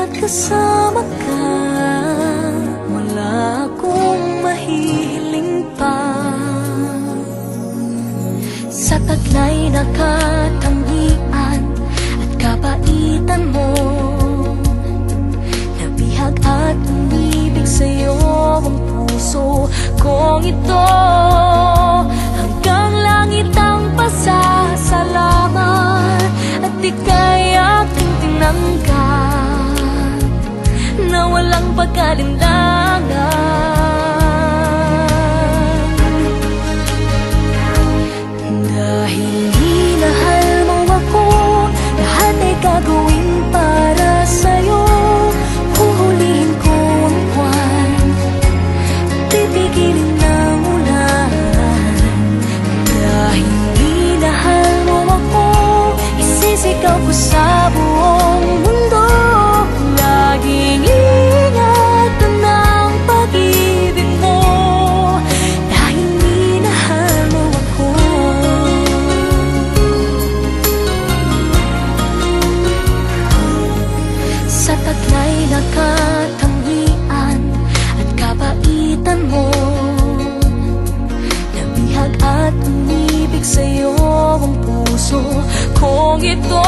at kasama ka, wala akong mahihiling pa. Sa taglay na katangian at kapaitan mo, nabihag at umibig sa'yo ang puso kong ito. Hanggang langit ang pasasalamat at ika'y aking tinanggap na walang pagkalinlangan. Dahil minahal mo ako, lahat ay gagawin para sa'yo. Huhulihin ko ang buwan, pipigilin ng ulan. Dahil minahal mo ako, isisigaw ko sa buong mundo. Laging ingatan ng pag-ibig mo, dahil minahal mo ako. Sa taglay na katangian at kapaitan mo, nabihag at umibig sa'yo ang puso kong ito.